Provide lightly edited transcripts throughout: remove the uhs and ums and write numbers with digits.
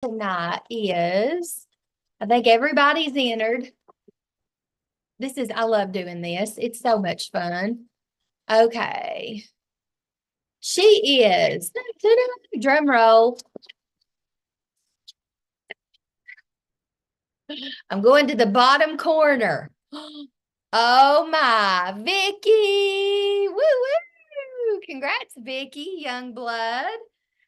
tonight is, I think everybody's entered. I love doing this. It's so much fun. Okay. She is, drum roll. I'm going to the bottom corner. Oh my, Vicky. Woo woo. Congrats, Vicky, young blood.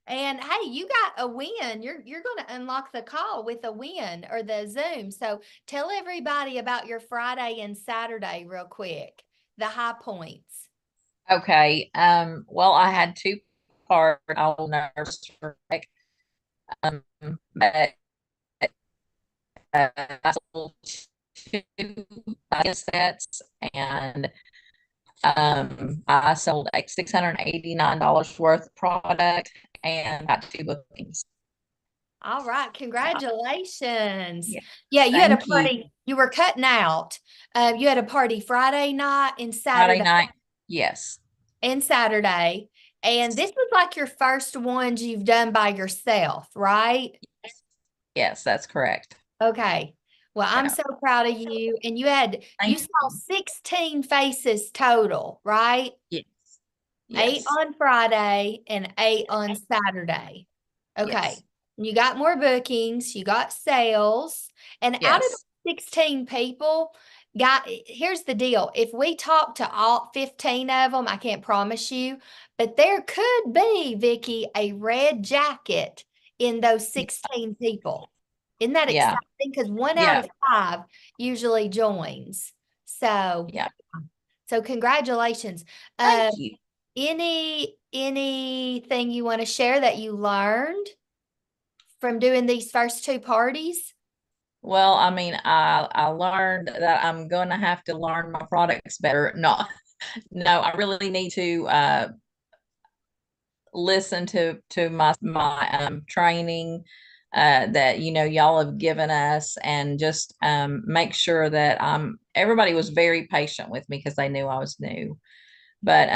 And hey, you got a win. You're going to unlock the call with a win or the Zoom. So tell everybody about your Friday and Saturday real quick. The high points. Okay. Well, I had two parts. I'll nurse for um, but I sold two sets and I sold like $689 worth of product and got two bookings. All right, congratulations. Yeah, Yeah, you had a thank you. party. You were cutting out. You had a party Friday night and Friday Saturday night. Yes. and Saturday. And this was like your first ones you've done by yourself, right? Yes, that's correct. Okay. Well, I'm Yeah. so proud of you. And you Thank saw you. 16 faces total, right? Yes. Eight Yes. on Friday and eight on Saturday. Okay. Yes. You got more bookings, you got sales, and out of Yes. the 16 people, here's the deal. If we talk to all 15 of them, I can't promise you, but there could be, Vicky, a red jacket in those 16 people. Isn't that Yeah. exciting? Because one out Yeah. of five usually joins. So, Yeah. so congratulations. Thank you. Anything you want to share that you learned from doing these first two parties? Well, I mean, I learned that I'm going to have to learn my products better. No, no, I really need to listen to my training that y'all have given us, and just make sure that everybody was very patient with me because they knew I was new. But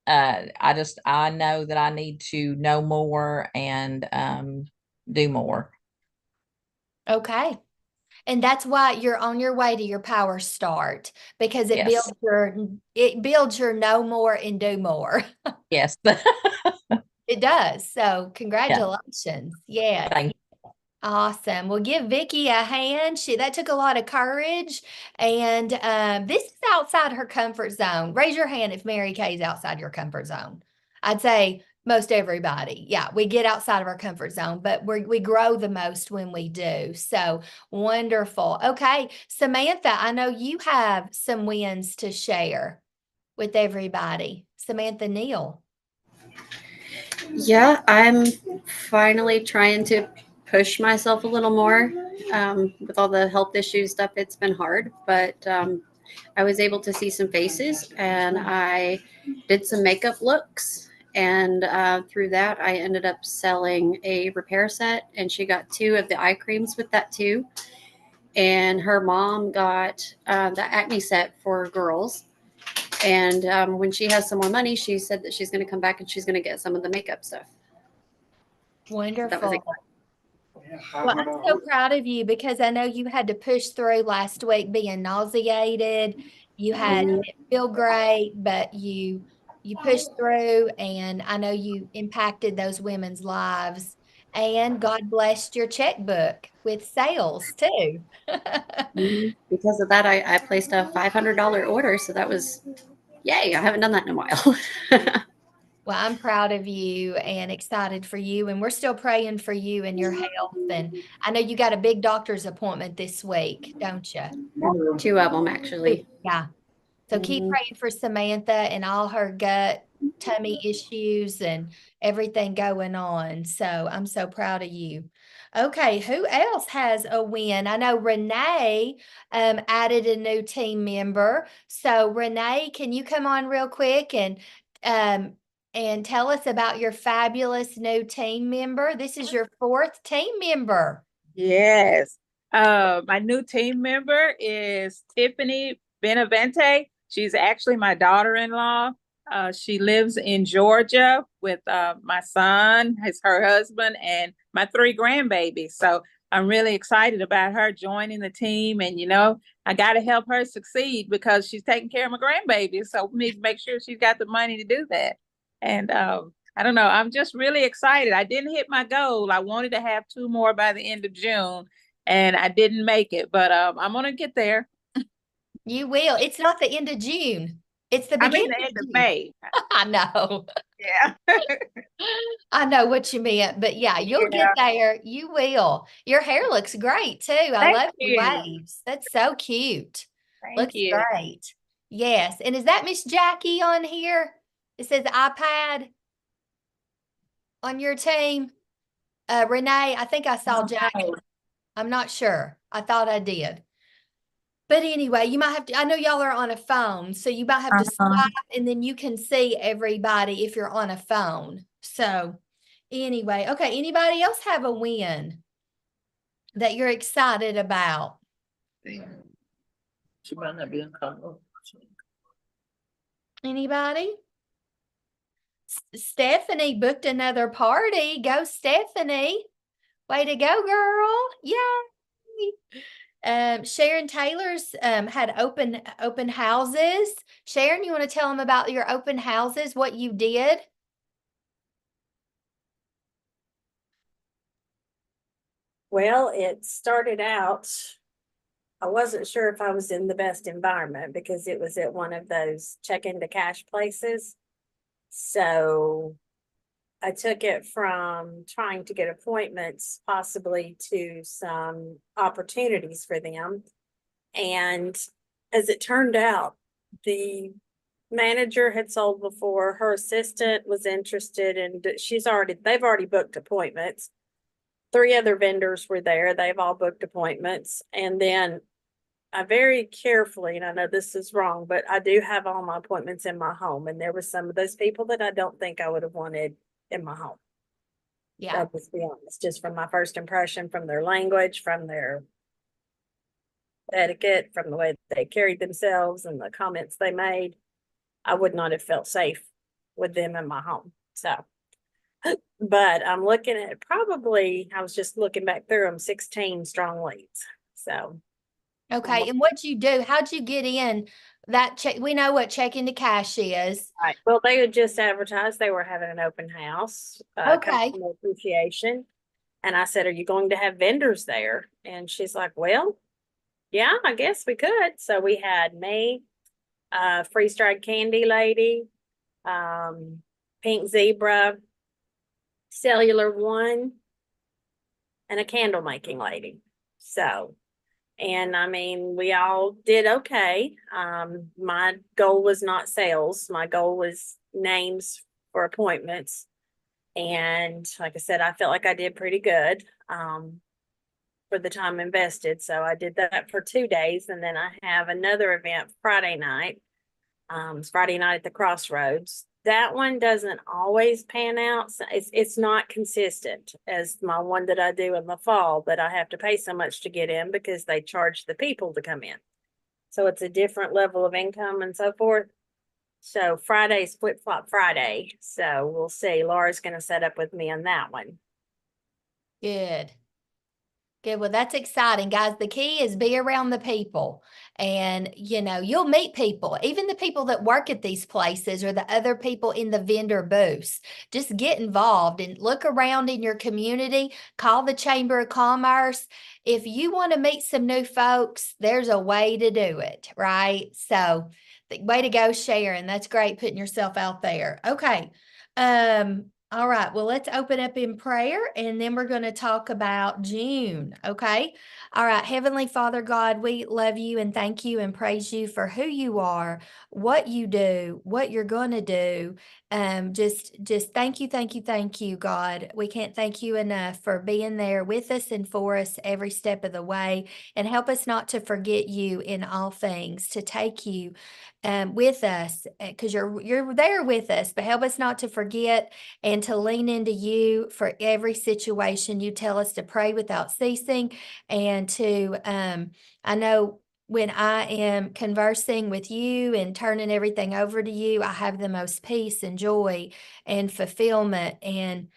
I know that I need to know more and do more. Okay. And that's why you're on your way to your power start because Yes. it builds your know more and do more. Yes. It does. So Yeah. congratulations. Yes. Thank Awesome. Well, give Vicky a hand. That took a lot of courage, and this is outside her comfort zone. Raise your hand if Mary Kay is outside your comfort zone. I'd say most everybody. Yeah, we get outside of our comfort zone, but we grow the most when we do. So wonderful. Okay, Samantha, I know you have some wins to share with everybody. Samantha Neal. Yeah, I'm finally trying to push myself a little more. With all the health issue stuff, it's been hard, but I was able to see some faces and I did some makeup looks. And through that, I ended up selling a repair set, and she got two of the eye creams with that too. And her mom got the acne set for girls. And when she has some more money, she said that she's going to come back and she's going to get some of the makeup stuff. So that was Wonderful. exciting. Well, I'm so proud of you because I know you had to push through last week being nauseated. You didn't feel great, but you pushed through, and I know you impacted those women's lives. And God blessed your checkbook with sales too. Because of that, I placed a $500 order. So that was, yay, I haven't done that in a while. Well, I'm proud of you and excited for you, and we're still praying for you and your health. And I know you got a big doctor's appointment this week, don't you? Two of them, actually. Yeah. So keep Mhm. praying for Samantha and all her gut, tummy issues and everything going on. So I'm so proud of you. Okay, who else has a win? I know Renee added a new team member. So Renee, can you come on real quick um, and tell us about your fabulous new team member? This is your fourth team member. Yes. My new team member is Tiffany Benavente. She's actually my daughter-in-law. She lives in Georgia with my son, his her husband, and my 3 grandbabies. So I'm really excited about her joining the team. And, I got to help her succeed because she's taking care of my grandbabies. So we need to make sure she's got the money to do that. And I don't know. I'm just really excited. I didn't hit my goal. I wanted to have 2 more by the end of June, and I didn't make it. But I'm going to get there. You will. It's not the end of June. It's the I mean, beginning the end of of June. May. I know. Yeah. I know what you meant, but yeah, you'll get there. You will. Your hair looks great too. I Thank love the you. waves. That's so cute. Thank Looks you. great. Yes. And is that Miss Jackie on here? It says iPad on your team. Renee, I think I saw Jackie. I'm not sure. I thought I did. But anyway, you might have to, I know y'all are on a phone, so you might have to swipe and then you can see everybody if you're on a phone. So anyway, okay, anybody else have a win that you're excited about? She might not be in color. Anybody? Stephanie booked another party. Go, Stephanie. Way to go, girl. Yay. Sharon Taylor's had open houses. Sharon, you want to tell them about your open houses, what you did? Well, it started out, I wasn't sure if I was in the best environment because it was at one of those check into cash places. So I took it from trying to get appointments possibly to some opportunities for them. And as it turned out, the manager had sold before, her assistant was interested, and they've already booked appointments. 3 other vendors were there. They've all booked appointments. And then I very carefully, and I know this is wrong, but I do have all my appointments in my home. And there were some of those people that I don't think I would have wanted in my home. Yeah. I'll just be honest, just from my first impression, from their language, from their etiquette, from the way they carried themselves and the comments they made, I would not have felt safe with them in my home. So, but I'm looking at probably, I was just looking back through them, 16 strong leads. So. Okay. And what'd you do? How'd you get in that check? We know what check into cash is. Right. Well, they had just advertised they were having an open house, Okay. customer appreciation. And I said, are you going to have vendors there? And she's like, well, yeah, I guess we could. So we had me, freeze-dried candy lady, pink zebra, cellular one, and a candle making lady. So, and I mean, we all did okay. My goal was not sales. My goal was names for appointments. And like I said, I felt like I did pretty good for the time invested. So I did that for 2 days. And then I have another event Friday night. It's Friday night at the Crossroads. That one doesn't always pan out. So it's not consistent as my one that I do in the fall, but I have to pay so much to get in because they charge the people to come in. So it's a different level of income and so forth. So Friday's Flip Flop Friday. So we'll see. Laura's going to set up with me on that one. Good. Good. Well, that's exciting, guys. The key is be around the people and, you'll meet people, even the people that work at these places or the other people in the vendor booths. Just get involved and look around in your community, call the Chamber of Commerce. If you want to meet some new folks, there's a way to do it, right? So way to go, Sharon. That's great putting yourself out there. Okay. All right, well, let's open up in prayer and then we're going to talk about June. Okay. All right. Heavenly Father God, we love you and thank you and praise you for who you are, what you do, what you're going to do. Just thank you, God. We can't thank you enough for being there with us and for us every step of the way, and help us not to forget you in all things, to take you with us because you're there with us, but help us not to forget and to lean into you for every situation. You tell us to pray without ceasing and to, I know when I am conversing with you and turning everything over to you, I have the most peace and joy and fulfillment, and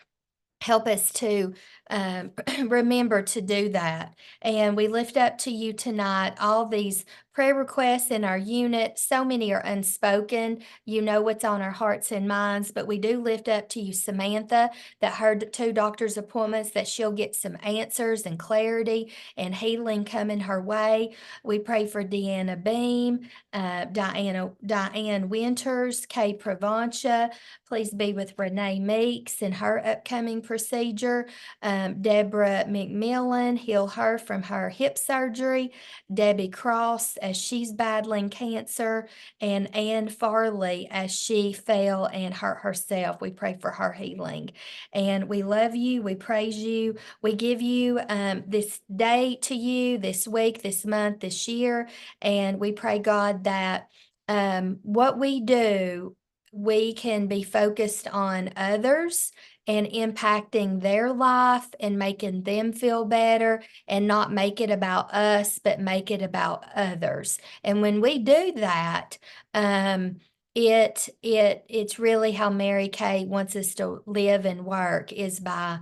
help us to remember to do that. And we lift up to you tonight all these prayer requests in our unit. So many are unspoken. You know what's on our hearts and minds, but we do lift up to you Samantha, that her 2 doctor's appointments, that she'll get some answers and clarity and healing coming her way. We pray for Deanna Beam, Diane Winters, Kay Provantia. Please be with Renee Meeks in her upcoming procedure. Deborah McMillan, heal her from her hip surgery. Debbie Cross, as she's battling cancer. And Ann Farley, as she fell and hurt herself. We pray for her healing. And we love you. We praise you. We give you this day to you, this week, this month, this year. And we pray, God, that what we do, we can be focused on others and impacting their life and making them feel better, and not make it about us, but make it about others. And when we do that, it's really how Mary Kay wants us to live and work, is by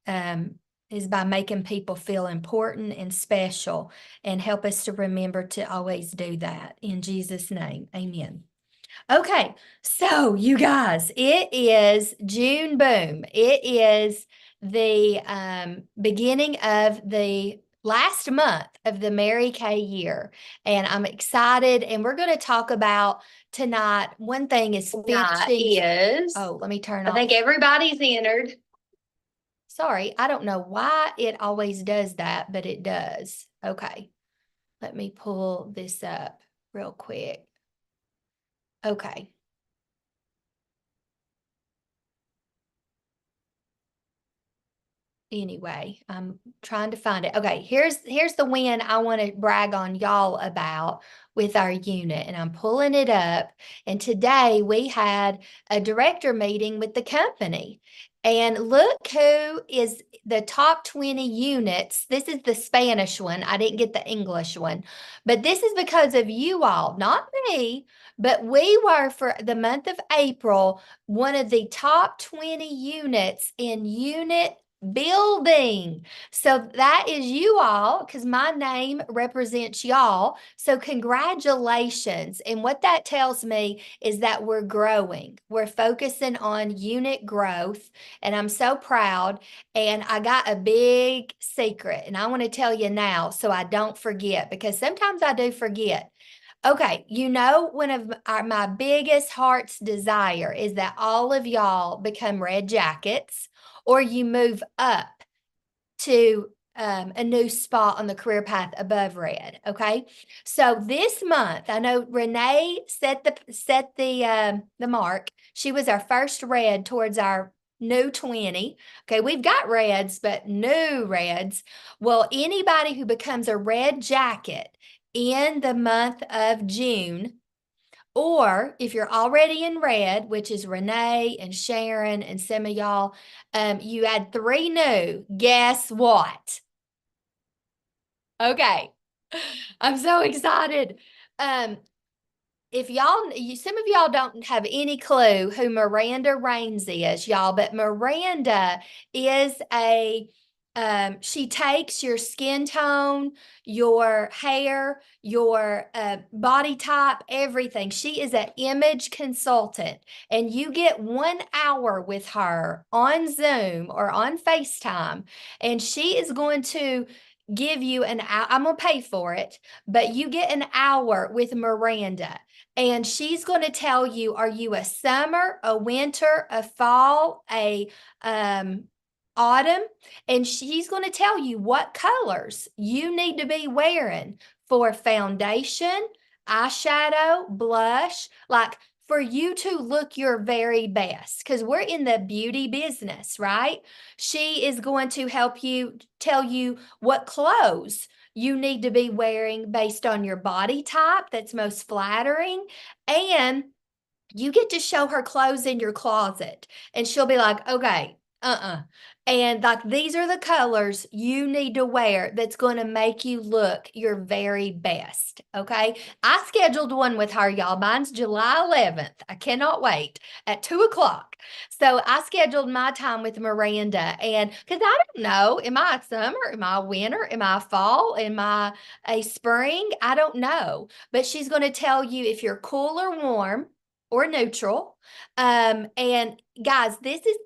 making people feel important and special, and help us to remember to always do that. In Jesus' name, amen. Okay, so you guys, it is June boom. It is the beginning of the last month of the Mary Kay year, and I'm excited. And we're going to talk about tonight. One thing is finishing. Oh, let me turn off. I think everybody's entered. Sorry, I don't know why it always does that, but it does. Okay, let me pull this up real quick. Okay. Anyway, I'm trying to find it. Okay, here's the win I want to brag on y'all about with our unit, and I'm pulling it up. And today we had a director meeting with the company. And look who is the top 20 units. This is the Spanish one. I didn't get the English one. But this is because of you all, not me, but we were, for the month of April, one of the top 20 units in unit building. So that is you all, because my name represents y'all. So congratulations. And what that tells me is that we're growing. We're focusing on unit growth, and I'm so proud. And I got a big secret, and I want to tell you now so I don't forget, because sometimes I do forget. Okay, one of my biggest heart's desire is that all of y'all become red jackets, or you move up to a new spot on the career path above red. Okay, so this month, I know Renee set the mark. She was our first red towards our new 20. Okay, we've got reds, but new reds. Well, anybody who becomes a red jacket in the month of June, or if you're already in red, which is Renee and Sharon and some of y'all, you add 3 new. Guess what? Okay, I'm so excited. If some of y'all don't have any clue who Miranda Rains is, y'all, but Miranda is she takes your skin tone, your hair, your body type, everything. She is an image consultant, and you get 1 hour with her on Zoom or on FaceTime, and she is going to give you an hour. I'm going to pay for it, but you get an hour with Miranda. And she's going to tell you, are you a summer, a winter, a fall, a autumn? And she's going to tell you what colors you need to be wearing for foundation, eyeshadow, blush, like for you to look your very best, because we're in the beauty business, right? She is going to help you, tell you what clothes you need to be wearing based on your body type that's most flattering. And you get to show her clothes in your closet, and she'll be like, okay, And like, these are the colors you need to wear that's going to make you look your very best. Okay. I scheduled one with her, y'all. Mine's July 11th. I cannot wait at 2 o'clock. So I scheduled my time with Miranda, and because I don't know, am I a summer? Am I a winter? Am I a fall? Am I a spring? I don't know. But she's going to tell you if you're cool or warm or neutral. And guys,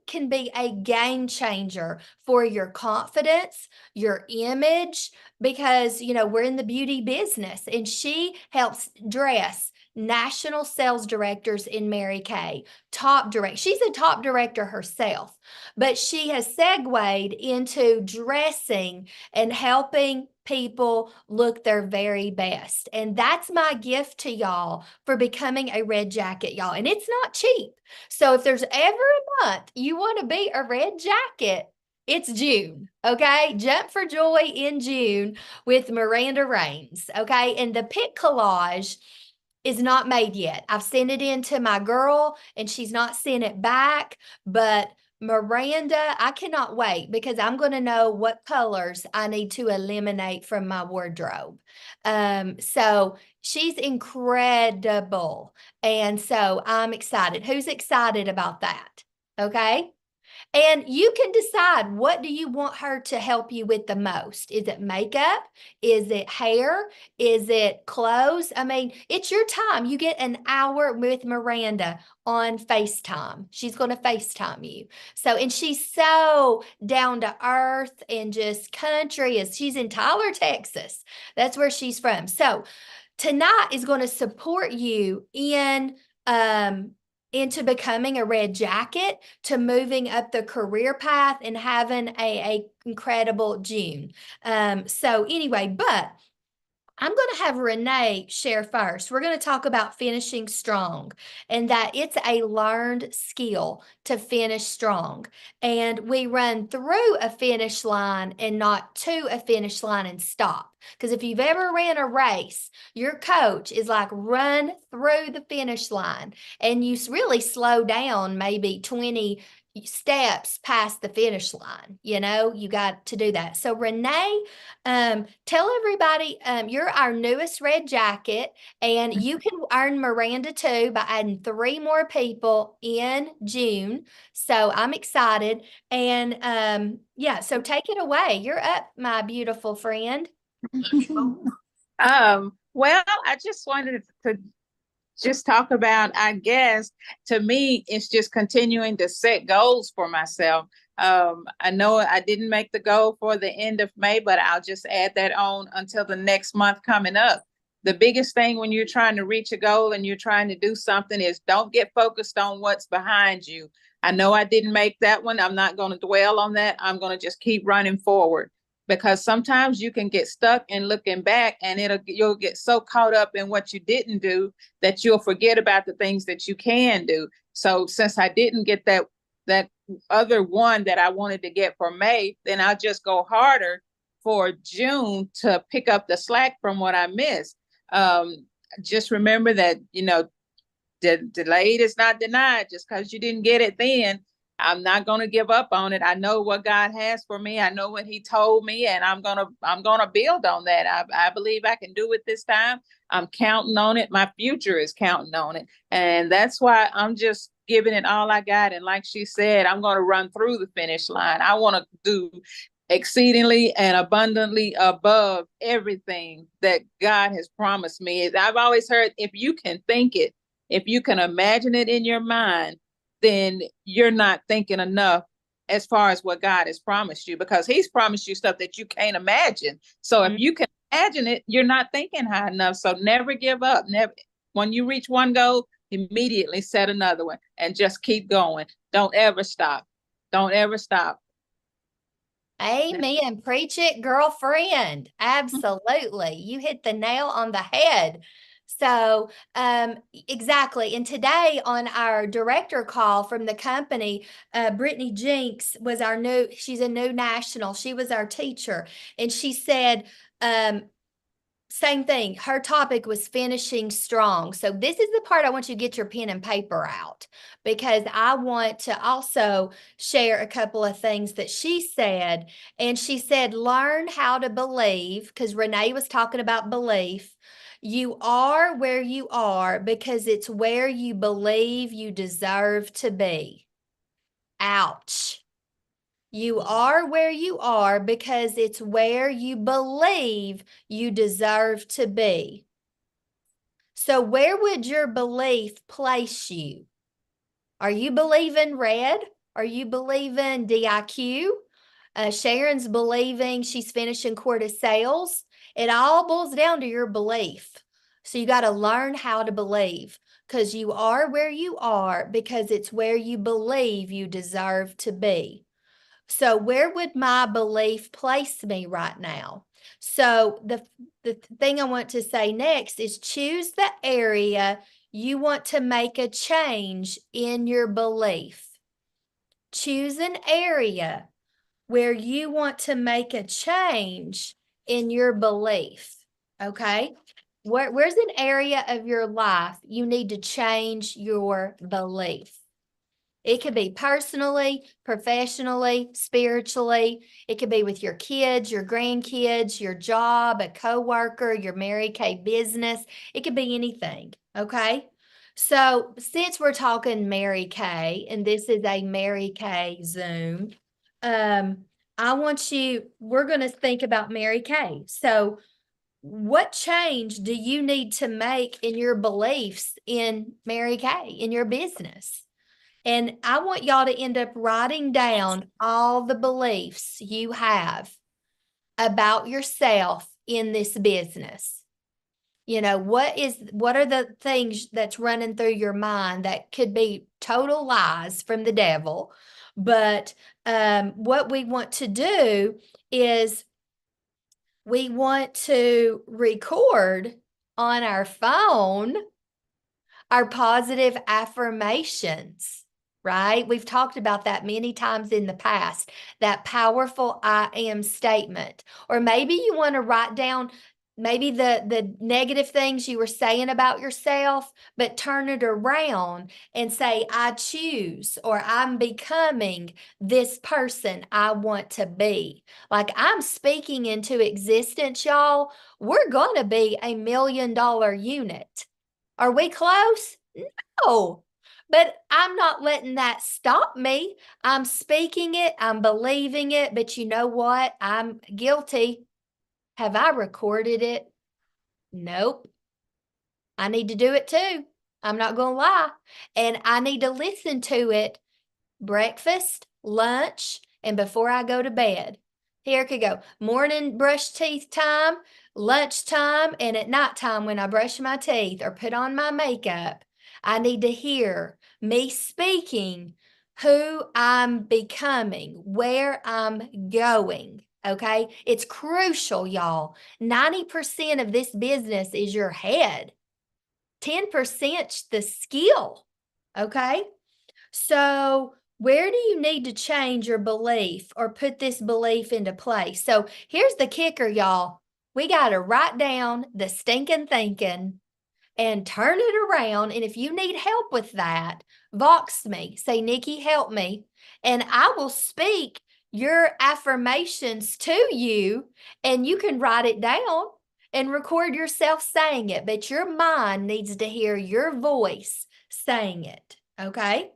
can be a game changer for your confidence, your image, because we're in the beauty business, and she helps dress national sales directors in Mary Kay, top direct. She's a top director herself, but she has segued into dressing and helping people look their very best. And that's my gift to y'all for becoming a red jacket, y'all. And it's not cheap. So if there's ever a month you want to be a red jacket, it's June, okay? Jump for joy in June with Miranda Raines, okay? And the pic collage is not made yet. I've sent it in to my girl, and she's not sent it back, but Miranda, I cannot wait, because I'm going to know what colors I need to eliminate from my wardrobe. So she's incredible. And so I'm excited. Who's excited about that? Okay. And you can decide, what do you want her to help you with the most? Is it makeup? Is it hair? Is it clothes? I mean, it's your time. You get an hour with Miranda on FaceTime. She's going to FaceTime you. So, and she's so down to earth and just country. She's in Tyler, Texas. That's where she's from. So tonight is going to support you into becoming a red jacket, to moving up the career path and having a incredible June. So anyway, but I'm going to have Renee share first. We're going to talk about finishing strong, and that it's a learned skill to finish strong. And we run through a finish line and not to a finish line and stop. Because if you've ever ran a race, your coach is like, run through the finish line, and you really slow down maybe 20 steps past the finish line. You got to do that. So Renee, tell everybody, you're our newest red jacket, and you can earn Miranda too by adding 3 more people in June. So I'm excited. And yeah, so take it away. You're up, my beautiful friend. Well, I just wanted to just talk about, I guess, to me, it's just continuing to set goals for myself. I know I didn't make the goal for the end of May, but I'll just add that on until the next month coming up. The biggest thing when you're trying to reach a goal and you're trying to do something is, don't get focused on what's behind you. I know I didn't make that one. I'm not going to dwell on that. I'm going to just keep running forward, because sometimes you can get stuck in looking back, and you'll get so caught up in what you didn't do that you'll forget about the things that you can do. So since I didn't get that other one that I wanted to get for May, then I'll just go harder for June to pick up the slack from what I missed. Just remember that, delayed is not denied. Just because you didn't get it then, I'm not going to give up on it. I know what God has for me. I know what he told me, and I'm going to build on that. I believe I can do it this time. I'm counting on it. My future is counting on it. And that's why I'm just giving it all I got. And like she said, I'm going to run through the finish line. I want to do exceedingly and abundantly above everything that God has promised me. I've always heard, if you can think it, if you can imagine it in your mind, then you're not thinking enough as far as what God has promised you, because he's promised you stuff that you can't imagine. So if you can imagine it, you're not thinking high enough. So never give up. Never. When you reach one goal, immediately set another one and just keep going. Don't ever stop. Don't ever stop. Amen. Preach it, girlfriend. Absolutely. You hit the nail on the head. So, exactly. And today on our director call from the company, Brittany Jinks was she's a new national. She was our teacher. And she said, same thing. Her topic was finishing strong. So this is the part I want you to get your pen and paper out, because I want to also share a couple of things that she said. And she said, learn how to believe, because Renee was talking about belief. You are where you are because it's where you believe you deserve to be. Ouch. You are where you are because it's where you believe you deserve to be. So where would your belief place you? Are you believing red? Are you believing DIQ? Sharon's believing she's finishing Court of Sales. It all boils down to your belief. So you got to learn how to believe, because you are where you are because it's where you believe you deserve to be. So where would my belief place me right now? So the thing I want to say next is choose the area you want to make a change in your belief. Choose an area where you want to make a change in your belief. Okay? Where's an area of your life you need to change your belief? It could be personally, professionally, spiritually. It could be with your kids, your grandkids, your job, a coworker, your Mary Kay business. It could be anything, okay? So since we're talking Mary Kay, and this is a Mary Kay Zoom, we're going to think about Mary Kay. So what change do you need to make in your beliefs in Mary Kay, in your business? And I want y'all to end up writing down all the beliefs you have about yourself in this business. You know, what are the things that's running through your mind that could be total lies from the devil? But what we want to do is we want to record on our phone our positive affirmations, right? We've talked about that many times in the past, that powerful I am statement. Or maybe you want to write down maybe the negative things you were saying about yourself, but turn it around and say, I choose, or I'm becoming this person I want to be. Like, I'm speaking into existence, y'all. We're going to be $1 million unit. Are we close? No, but I'm not letting that stop me. I'm speaking it, I'm believing it, but you know what? I'm guilty. Have I recorded it? Nope. I need to do it too. I'm not going to lie. And I need to listen to it breakfast, lunch, and before I go to bed. Here it could go. Morning brush teeth time, lunchtime, and at nighttime when I brush my teeth or put on my makeup. I need to hear me speaking who I'm becoming, where I'm going. Okay. It's crucial, y'all. 90% of this business is your head. 10% the skill. Okay. So where do you need to change your belief or put this belief into place? So here's the kicker, y'all. We got to write down the stinking thinking and turn it around. And if you need help with that, Vox me. Say, Nikki, help me. And I will speak your affirmations to you, and you can write it down and record yourself saying it. But your mind needs to hear your voice saying it. Okay?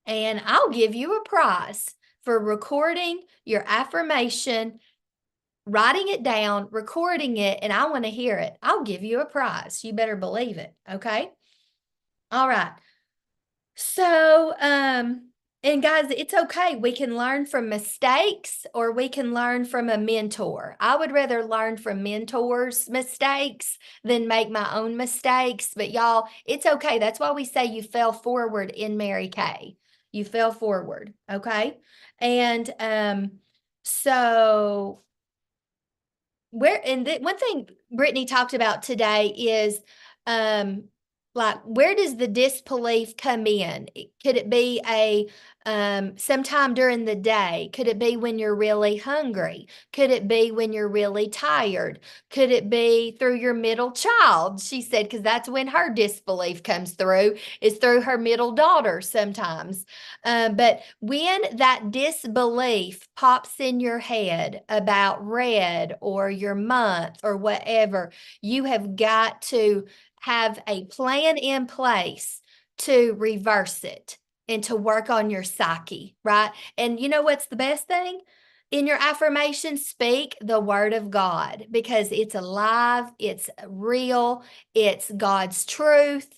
And I'll give you a prize for recording your affirmation, writing it down, recording it, and I want to hear it. I'll give you a prize. You better believe it. Okay. All right. So, and guys, it's okay. We can learn from mistakes or we can learn from a mentor. I would rather learn from mentors' mistakes than make my own mistakes. But y'all, it's okay. That's why we say you fell forward in Mary Kay. You fell forward. Okay. And so one thing Brittany talked about today is Like, where does the disbelief come in? Could it be a sometime during the day? Could it be when you're really hungry? Could it be when you're really tired? Could it be through your middle child? She said, because that's when her disbelief comes through, is through her middle daughter sometimes. But when that disbelief pops in your head about red or your month or whatever, you have got to have a plan in place to reverse it and to work on your psyche, right? And you know what's the best thing? In your affirmation, speak the word of God, because it's alive, it's real, it's God's truth,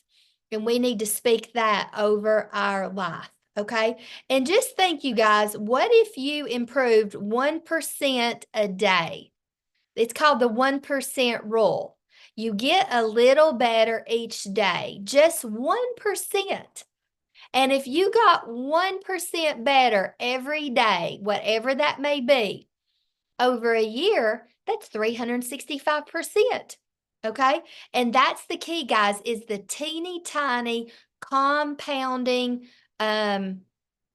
and we need to speak that over our life. Okay. And just think, you guys, what if you improved 1% a day? It's called the 1% rule. You get a little better each day, just 1%. And if you got 1% better every day, whatever that may be, over a year, that's 365%. Okay? And that's the key, guys, is the teeny tiny compounding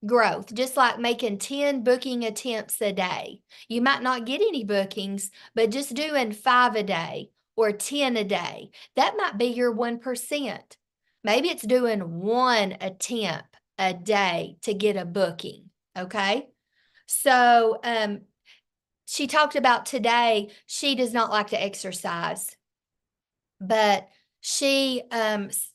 growth, just like making 10 booking attempts a day. You might not get any bookings, but just doing 5 a day or 10 a day, that might be your 1%. Maybe it's doing 1 attempt a day to get a booking. Okay. So, she talked about today, she does not like to exercise, but she,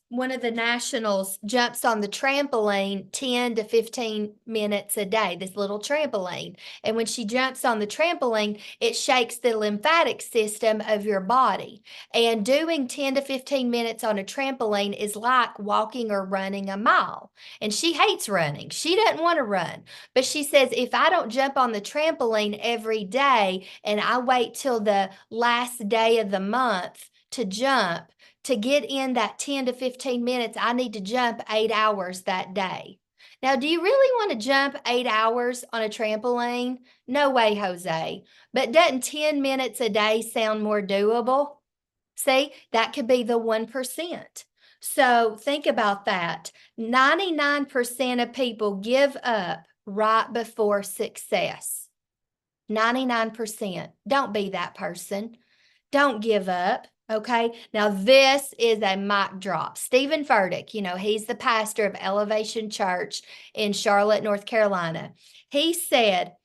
one of the nationals jumps on the trampoline 10 to 15 minutes a day, this little trampoline. And when she jumps on the trampoline, it shakes the lymphatic system of your body. And doing 10 to 15 minutes on a trampoline is like walking or running a mile. And she hates running. She doesn't want to run. But she says, if I don't jump on the trampoline every day and I wait till the last day of the month to jump, to get in that 10 to 15 minutes, I need to jump 8 hours that day. Now, do you really want to jump 8 hours on a trampoline? No way, Jose. But doesn't 10 minutes a day sound more doable? See, that could be the 1%. So think about that. 99% of people give up right before success. 99%. Don't be that person. Don't give up. Okay. Now, this is a mic drop. Stephen Furtick, he's the pastor of Elevation Church in Charlotte, North Carolina. He said,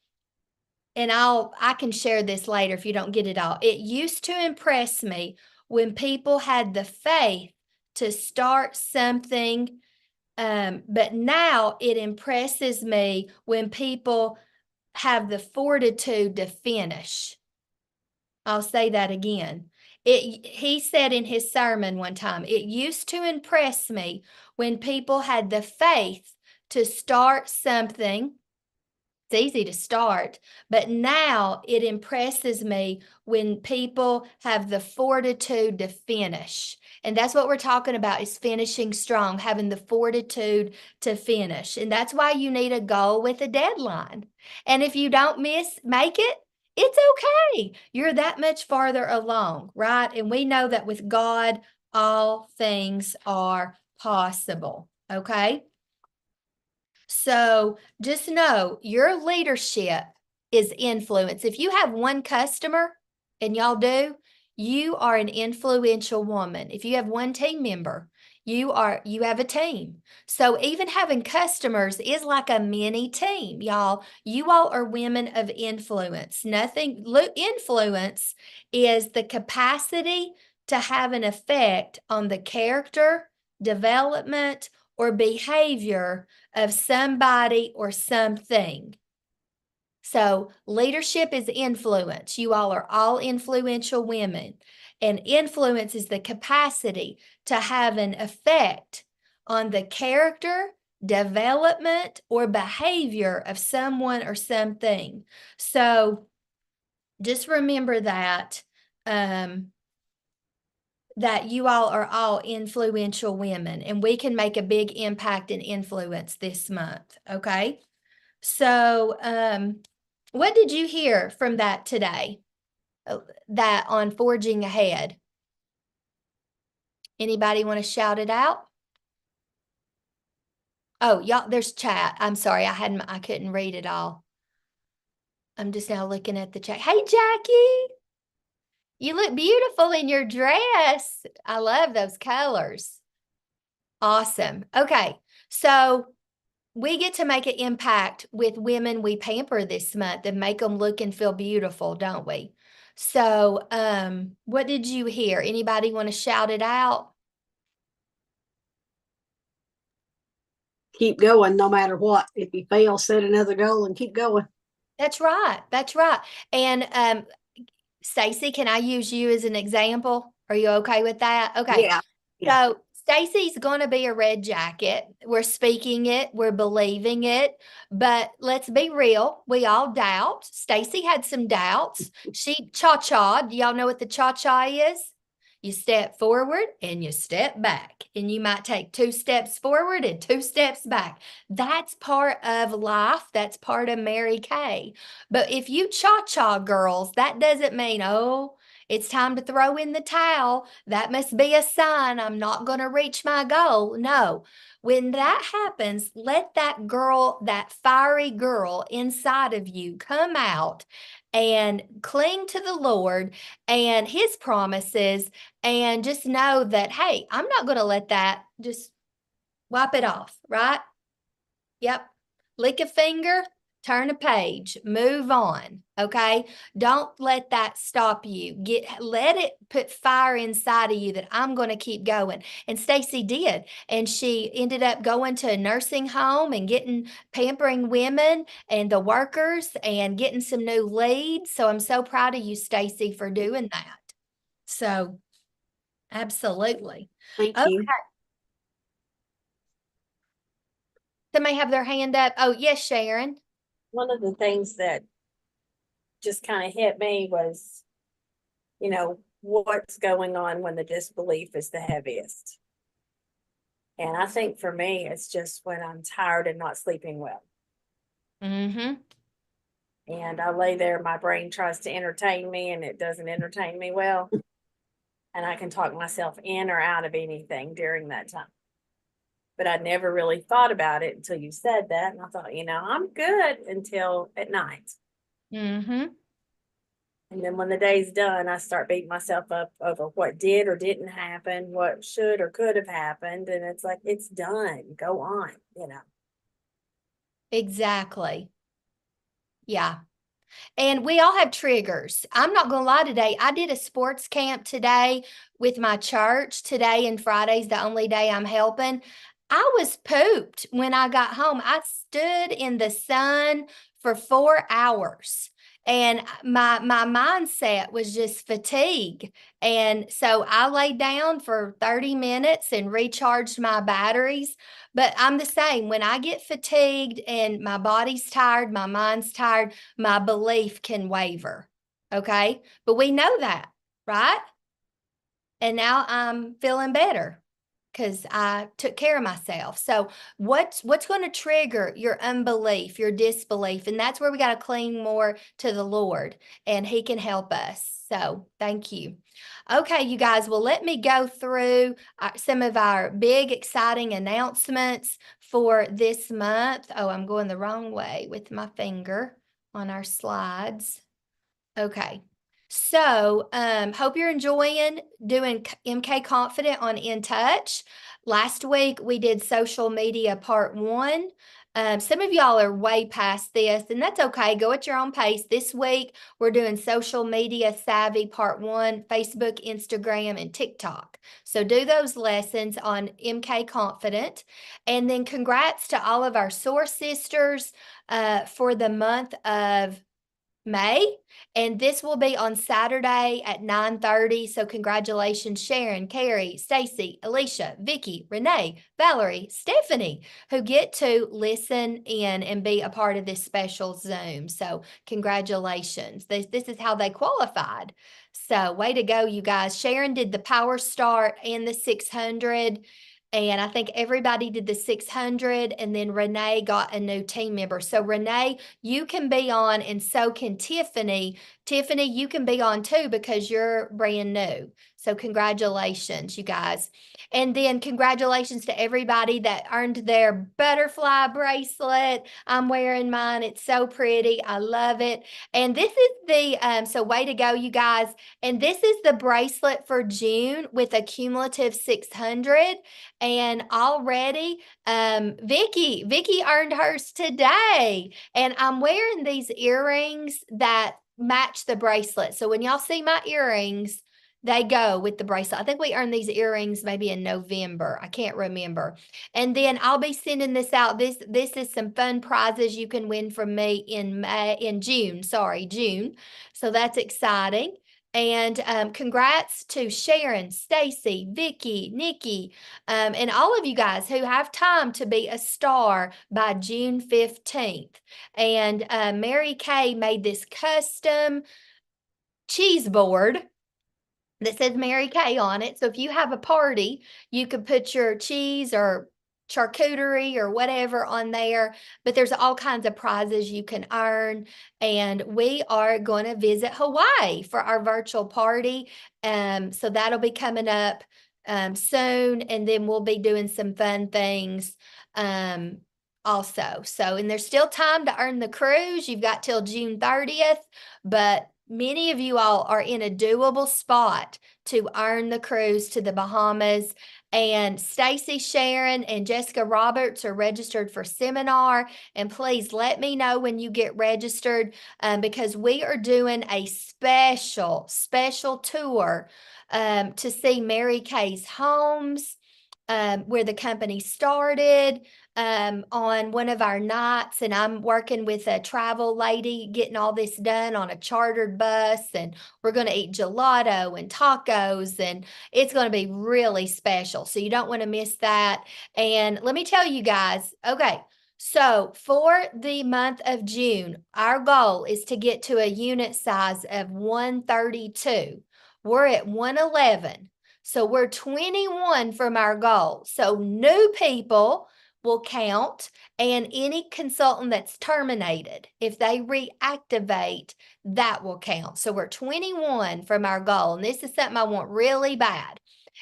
and I can share this later if you don't get it all. It used to impress me when people had the faith to start something, but now it impresses me when people have the fortitude to finish. I'll say that again. He said in his sermon one time, it used to impress me when people had the faith to start something. It's easy to start, but now it impresses me when people have the fortitude to finish. And that's what we're talking about, is finishing strong, having the fortitude to finish. And that's why you need a goal with a deadline. And if you don't make it, it's okay. You're that much farther along, right? And we know that with God, all things are possible, okay? So just know your leadership is influence. If you have one customer, and y'all do, you are an influential woman. If you have one team member, you have a team. So even having customers is like a mini team, y'all. You all are women of influence. Influence is the capacity to have an effect on the character, development, or behavior of somebody or something. So leadership is influence. You all are all influential women. And influence is the capacity to have an effect on the character, development, or behavior of someone or something. So just remember that, that you all are all influential women, and we can make a big impact and influence this month. Okay. So, what did you hear from that today? That on Forging Ahead? Anybody want to shout it out? Oh, y'all, there's chat. I'm sorry, I couldn't read it all. I'm just now looking at the chat. Hey, Jackie, you look beautiful in your dress. I love those colors. Awesome. Okay, so we get to make an impact with women we pamper this month and make them look and feel beautiful, don't we? So, what did you hear? Anybody want to shout it out? Keep going no matter what. If you fail, set another goal and keep going. That's right. That's right. And Stacy, can I use you as an example? Are you okay with that? Okay. Yeah. Yeah. So Stacy's going to be a red jacket. We're speaking it, we're believing it, but let's be real. We all doubt. Stacy had some doubts. She cha-cha'd. Do y'all know what the cha-cha is? You step forward and you step back, and you might take 2 steps forward and 2 steps back. That's part of life. That's part of Mary Kay. But if you cha-cha, girls, that doesn't mean, oh, it's time to throw in the towel. That must be a sign I'm not going to reach my goal. No, when that happens, let that girl, that fiery girl inside of you come out and cling to the Lord and his promises, and just know that, hey, I'm not going to let that just wipe it off, right? Yep. Lick a finger, turn a page, move on. Okay. Don't let that stop you. Let it put fire inside of you that I'm going to keep going. And Stacy did. And she ended up going to a nursing home and pampering women and the workers and getting some new leads. So I'm so proud of you, Stacy, for doing that. So absolutely. Thank Okay. you. Somebody have their hand up. Oh, yes, Sharon. One of the things that just kind of hit me was, what's going on when the disbelief is the heaviest. And I think for me, it's just when I'm tired and not sleeping well. Mm-hmm. And I lay there, my brain tries to entertain me and it doesn't entertain me well. And I can talk myself in or out of anything during that time. But I never really thought about it until you said that. And I thought, I'm good until at night. Mm-hmm. And then when the day's done, I start beating myself up over what did or didn't happen, what should or could have happened. And it's like, it's done. Go on, Exactly. Yeah. And we all have triggers. I'm not going to lie today. I did a sports camp today with my church. Today and Friday's the only day I'm helping. I was pooped when I got home. I stood in the sun for 4 hours. And my mindset was just fatigue. And so I laid down for 30 minutes and recharged my batteries. But I'm the same. When I get fatigued and my body's tired, my mind's tired, my belief can waver. Okay. But we know that, right? And now I'm feeling better because I took care of myself. So what's going to trigger your unbelief, your disbelief? And that's where we got to cling more to the Lord, and he can help us. So thank you. Okay, you guys, well, let me go through some of our big, exciting announcements for this month. Oh, I'm going the wrong way with my finger on our slides. Okay. So, hope you're enjoying doing MK Confident on In Touch. Last week we did social media part 1. Some of y'all are way past this, and that's okay. Go at your own pace. This week we're doing social media savvy part 1, Facebook, Instagram, and TikTok. So do those lessons on MK Confident. And then congrats to all of our source sisters for the month of May, and this will be on Saturday at 9:30. So congratulations, Sharon, Carrie, Stacy, Alicia, Vicky, Renee, Valerie, Stephanie, who get to listen in and be a part of this special Zoom. So congratulations. This is how they qualified. So way to go, you guys. Sharon did the Power Start and the 600. And I think everybody did the 600, and then Renee got a new team member. So Renee, you can be on, and so can Tiffany. Tiffany, you can be on too because you're brand new. So congratulations, you guys. And then congratulations to everybody that earned their butterfly bracelet. I'm wearing mine. It's so pretty. I love it. And this is the, so way to go, you guys. And this is the bracelet for June with a cumulative 600. And already, Vicky earned hers today. And I'm wearing these earrings that match the bracelet. So when y'all see my earrings, they go with the bracelet. I think we earned these earrings maybe in November. I can't remember. And then I'll be sending this out. This is some fun prizes you can win from me in June. Sorry, June. So that's exciting. And congrats to Sharon, Stacy, Vicky, Nikki, and all of you guys who have time to be a star by June 15th. And Mary Kay made this custom cheese board that says Mary Kay on it. So if you have a party, you could put your cheese or charcuterie or whatever on there, but there's all kinds of prizes you can earn. And we are going to visit Hawaii for our virtual party. So that'll be coming up soon. And then we'll be doing some fun things also. So, and there's still time to earn the cruise. You've got till June 30th, but many of you all are in a doable spot to earn the cruise to the Bahamas. And Stacy, Sharon, and Jessica Roberts are registered for seminar. And please let me know when you get registered because we are doing a special tour to see Mary Kay's homes, where the company started, on one of our nights, and I'm working with a travel lady getting all this done on a chartered bus, and we're going to eat gelato and tacos, and it's going to be really special. So you don't want to miss that. And let me tell you guys, okay, so for the month of June, our goal is to get to a unit size of 132. We're at 111. So we're 21 from our goal. So new people will count, and any consultant that's terminated, if they reactivate, that will count. So we're 21 from our goal, and this is something I want really bad.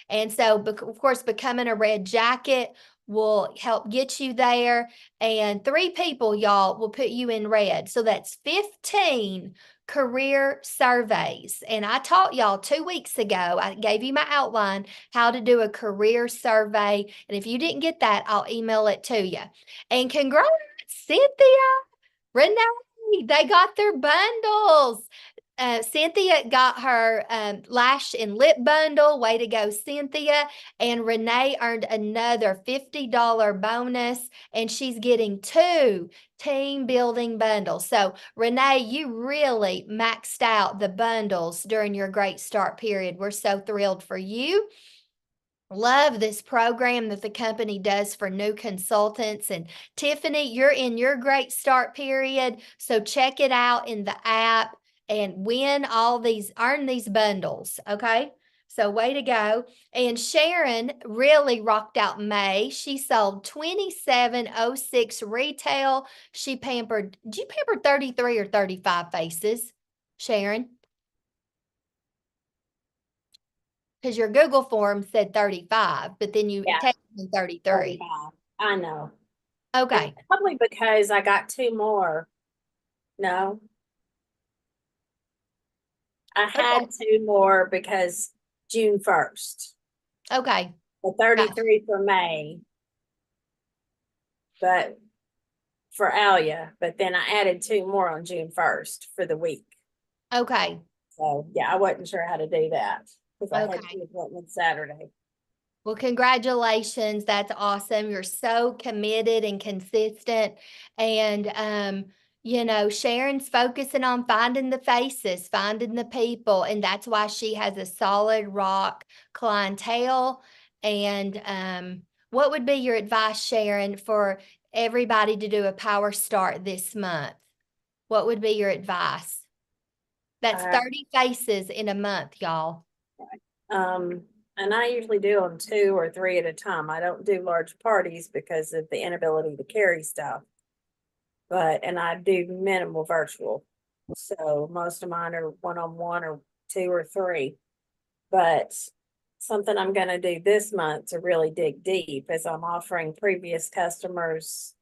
And so, of course, becoming a red jacket will help get you there, and 3 people, y'all, will put you in red. So that's 15 career surveys. And I taught y'all 2 weeks ago, I gave you my outline how to do a career survey. And if you didn't get that, I'll email it to you. And congrats, Cynthia, Renee, they got their bundles. Cynthia got her lash and lip bundle. Way to go, Cynthia. And Renee earned another $50 bonus, and she's getting 2 team building bundles. So Renee, you really maxed out the bundles during your Great Start period. We're so thrilled for you. Love this program that the company does for new consultants. And Tiffany, you're in your Great Start period, so check it out in the app and earn these bundles, okay? So way to go. And Sharon really rocked out May. She sold 2706 retail. Did you pamper 33 or 35 faces, Sharon? Because your Google form said 35, but then you Yeah. texted me 33. 35. I know. Okay. And probably because I got 2 more. No. I had 2 more because June 1st. Okay. The 33 for May. But for Alia, but then I added 2 more on June 1st for the week. Okay. So yeah, I wasn't sure how to do that because I had Okay. 2 appointments Saturday. Well, congratulations. That's awesome. You're so committed and consistent. And Sharon's focusing on finding the faces, finding the people, and that's why she has a solid rock clientele. And what would be your advice, Sharon, for everybody to do a power start this month? What would be your advice? That's 30 faces in a month, y'all. And I usually do them 2 or 3 at a time. I don't do large parties because of the inability to carry stuff. And I do minimal virtual. So most of mine are 1-on-1 or 2 or 3. But something I'm gonna do this month to really dig deep is I'm offering previous customers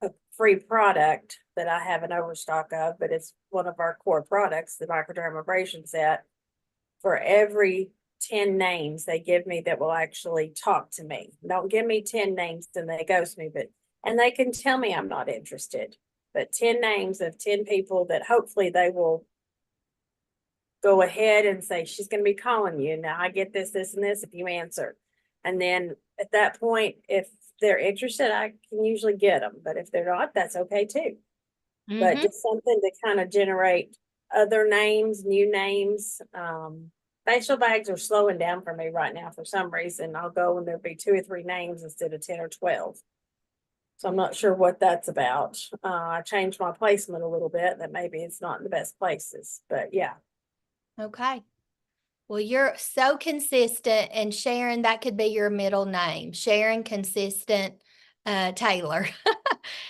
a free product that I have an overstock of, but it's one of our core products, the microdermabrasion set. For every 10 names they give me that will actually talk to me. Don't give me 10 names and they ghost me, and they can tell me I'm not interested. But 10 names of 10 people that hopefully they will go ahead and say, she's going to be calling you. Now I get this, this, and this if you answer. And then at that point, if they're interested, I can usually get them. But if they're not, that's okay too. But just something to kind of generate other names, new names. Facial bags are slowing down for me right now for some reason. I'll go and there'll be 2 or 3 names instead of 10 or 12. So I'm not sure what that's about. I changed my placement a little bit, that maybe it's not in the best places, but yeah. Okay. Well, you're so consistent, and Sharon, that could be your middle name. Sharon Consistent Taylor.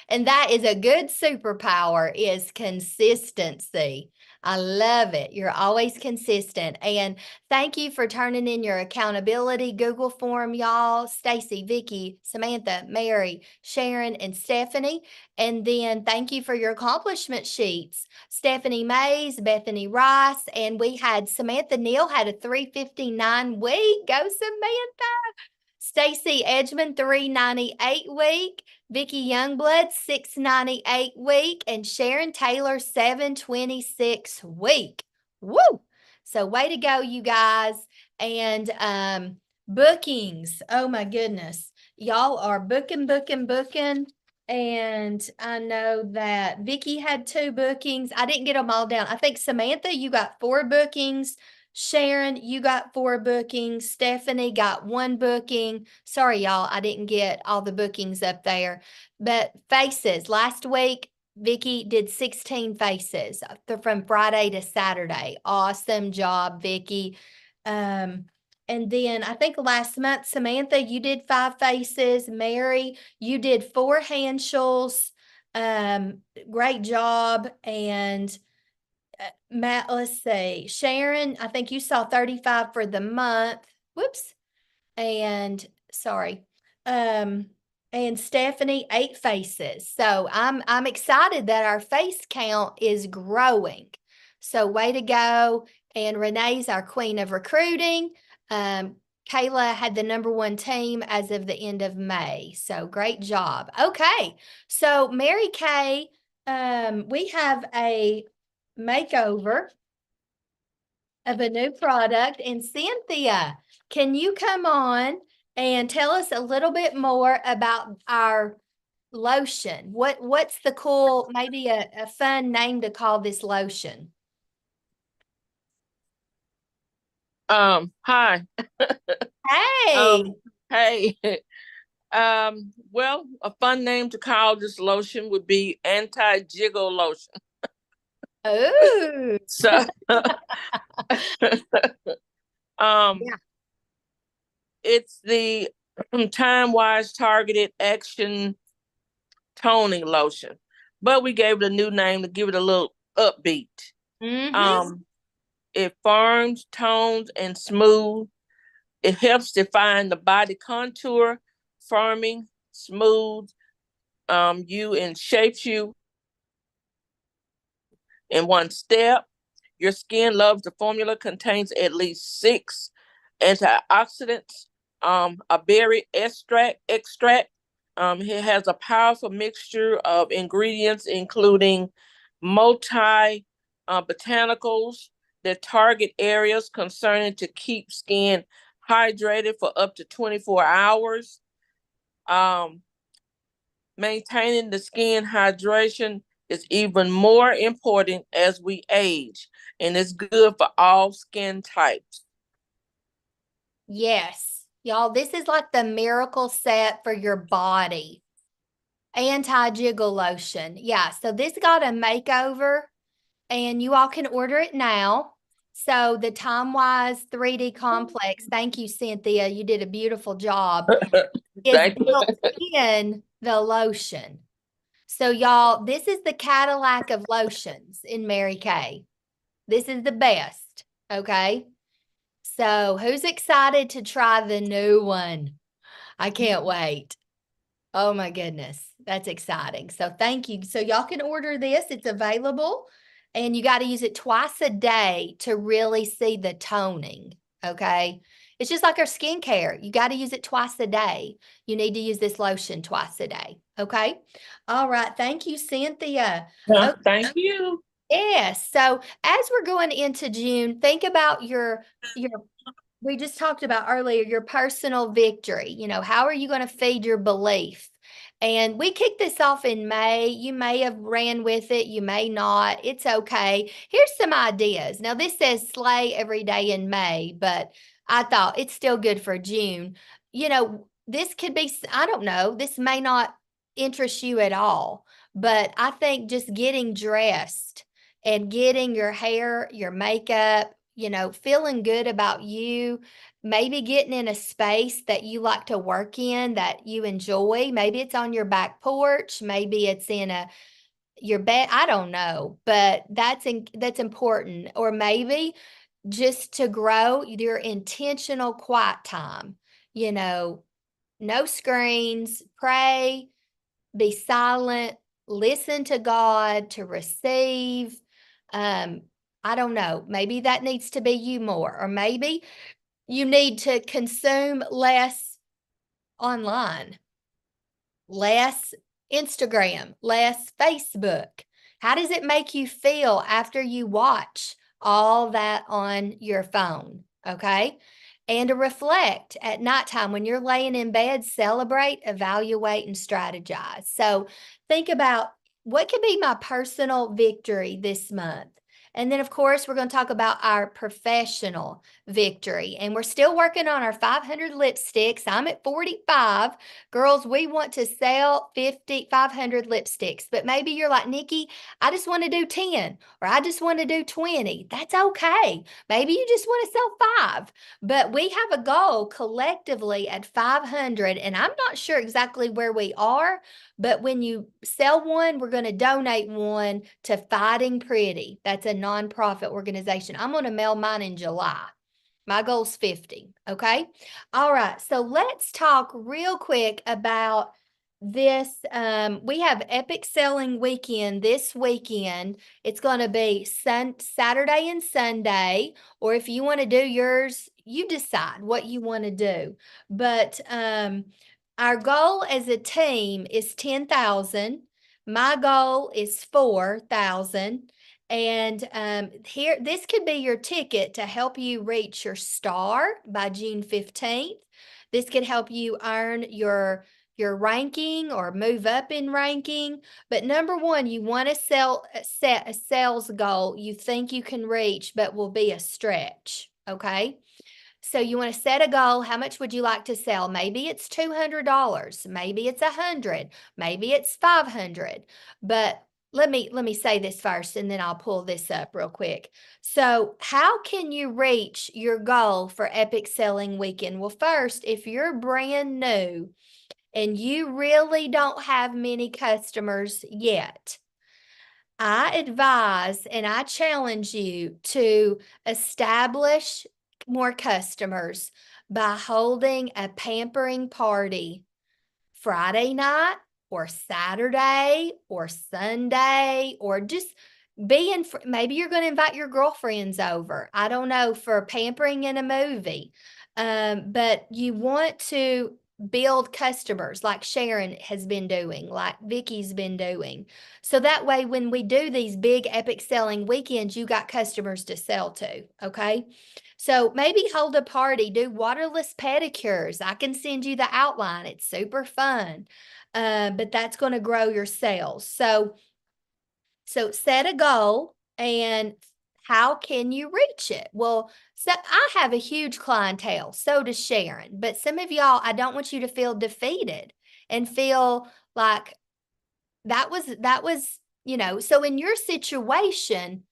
And that is a good superpower, is consistency. I love it. You're always consistent. And thank you for turning in your accountability Google form, y'all. Stacy, Vicky, Samantha, Mary, Sharon, and Stephanie. And then thank you for your accomplishment sheets. Stephanie Mays, Bethany Rice, and we had Samantha Neal had a 359 week. Go Samantha. Stacy Edgman, 398 week. Vicky Youngblood, 698 week. And Sharon Taylor, 726 week. Woo! So way to go, you guys. And bookings. Oh my goodness. Y'all are booking. And I know that Vicky had 2 bookings. I didn't get them all down. I think Samantha, you got 4 bookings. Sharon, you got 4 bookings. Stephanie got 1 booking. Sorry, y'all, I didn't get all the bookings up there. But faces, last week, Vicky did 16 faces from Friday to Saturday. Awesome job, Vicky. And then I think last month, Samantha, you did 5 faces. Mary, you did 4 handshulls. Great job. And Matt, let's see. Sharon, I think you saw 35 for the month. Whoops. And sorry. And Stephanie, 8 faces. So I'm excited that our face count is growing. So way to go. And Renee's our queen of recruiting. Kayla had the #1 team as of the end of May. So great job. Okay. So Mary Kay, we have a makeover of a new product. And Cynthia, can you come on and tell us a little bit more about our lotion? What's the cool, maybe a fun name to call this lotion? Hi. Hey. Hey. Well, a fun name to call this lotion would be anti-jiggle lotion. Oh. So, Yeah. it's the time-wise targeted action toning lotion, but we gave it a new name to give it a little upbeat. It firms, tones, and smooth. It helps define the body contour, firming, smooth you, and shapes you in one step. Your skin loves the formula, contains at least 6 antioxidants, a berry extract. It has a powerful mixture of ingredients, including multi botanicals that target areas concerning to keep skin hydrated for up to 24 hours. Maintaining the skin hydration is even more important as we age, and it's good for all skin types. Yes. Y'all, this is like the miracle set for your body. Anti-jiggle lotion. Yeah, so this got a makeover, and you all can order it now. So the Time-Wise 3D Complex, thank you, Cynthia. You did a beautiful job. Is built in the lotion. So y'all, this is the Cadillac of lotions in Mary Kay. This is the best, okay? So who's excited to try the new one? I can't wait. Oh my goodness, that's exciting. So thank you. So y'all can order this. It's available and you got to use it twice a day to really see the toning. Okay. It's just like our skincare. You got to use it twice a day. You need to use this lotion twice a day. Okay. All right. Thank you, Cynthia. Yeah, Okay. thank you. Yes. So as we're going into June, think about your we just talked about earlier your personal victory. You know, how are you going to feed your belief? And we kicked this off in May. You may have ran with it, you may not. It's okay. Here's some ideas. Now, this says slay every day in May, but I thought it's still good for June. You know, this could be, I don't know, this may not interest you at all, but I think just getting dressed and getting your hair, your makeup, you know, feeling good about you, maybe getting in a space that you like to work in that you enjoy. Maybe it's on your back porch, maybe it's in your bed. I don't know, but that's important. Or maybe just to grow your intentional quiet time. You know, no screens, pray, be silent, listen to God, to receive. Um, I don't know. Maybe that needs to be you more, or maybe you need to consume less online, less Instagram, less Facebook. How does it make you feel after you watch all that on your phone? Okay. And to reflect at nighttime when you're laying in bed, celebrate, evaluate, and strategize. So think about what could be my personal victory this month. And then, of course, we're going to talk about our professional victory. And we're still working on our 500 lipsticks. I'm at 45. Girls, we want to sell 500 lipsticks. But maybe you're like, Nikki, I just want to do 10 or I just want to do 20. That's okay. Maybe you just want to sell 5. But we have a goal collectively at 500. And I'm not sure exactly where we are. But when you sell one, we're going to donate one to Fighting Pretty. That's a nonprofit organization. I'm going to mail mine in July. My goal's 50. Okay. All right. So let's talk real quick about this. We have Epic Selling Weekend this weekend. It's going to be Saturday and Sunday, or if you want to do yours, you decide what you want to do. But our goal as a team is 10,000. My goal is 4,000. And here, this could be your ticket to help you reach your star by June 15th. This could help you earn your ranking or move up in ranking. But number one, you want to set a sales goal you think you can reach, but will be a stretch. Okay. So you want to set a goal. How much would you like to sell? Maybe it's $200. Maybe it's 100. Maybe it's 500. But let me say this first, and then I'll pull this up real quick. So how can you reach your goal for Epic Selling Weekend? Well, first, if you're brand new and you really don't have many customers yet, I advise and I challenge you to establish more customers by holding a pampering party Friday night or Saturday or Sunday, or just maybe you're going to invite your girlfriends over. I don't know, for pampering in a movie. But you want to build customers like Sharon has been doing, like Vicky's been doing. So that way, when we do these big Epic Selling Weekends, you got customers to sell to. Okay. So maybe hold a party, do waterless pedicures. I can send you the outline. It's super fun. But that's going to grow your sales. So set a goal, and how can you reach it? Well, so I have a huge clientele. So does Sharon. But some of y'all, I don't want you to feel defeated and feel like that was, so in your situation,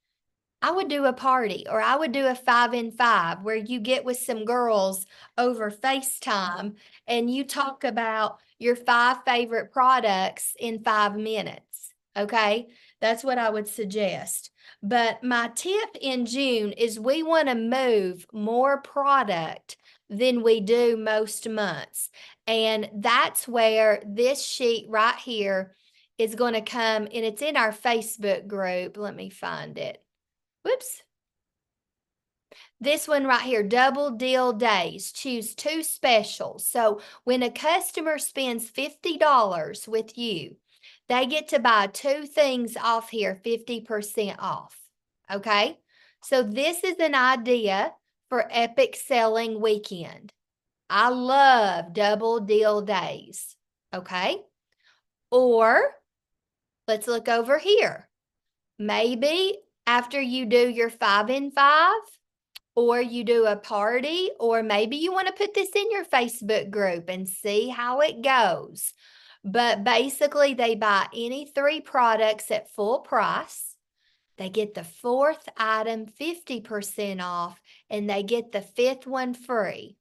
I would do a party, or I would do a 5-in-5 where you get with some girls over FaceTime and you talk about your 5 favorite products in 5 minutes. Okay. That's what I would suggest. But my tip in June is we want to move more product than we do most months. And that's where this sheet right here is going to come, and it's in our Facebook group. Let me find it. Whoops. This one right here, double deal days, choose 2 specials. So when a customer spends $50 with you, they get to buy 2 things off here, 50% off. Okay? So this is an idea for epic selling weekend. I love double deal days. Okay? Or let's look over here. Maybe after you do your 5 in 5, or you do a party, or maybe you want to put this in your Facebook group and see how it goes. But basically, they buy any 3 products at full price. They get the 4th item 50% off, and they get the 5th one free.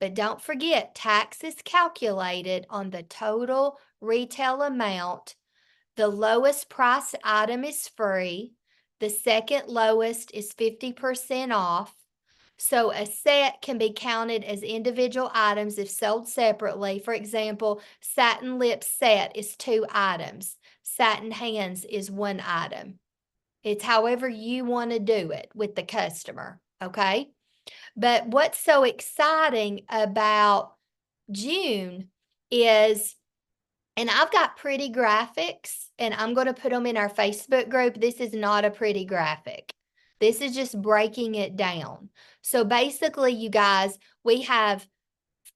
But don't forget, tax is calculated on the total retail amount. The lowest price item is free. The second lowest is 50% off. So a set can be counted as individual items if sold separately. For example, satin lips set is 2 items. Satin hands is 1 item. It's however you want to do it with the customer, okay? But what's so exciting about June is, and I've got pretty graphics, and I'm going to put them in our Facebook group. This is not a pretty graphic. This is just breaking it down. So basically, you guys, we have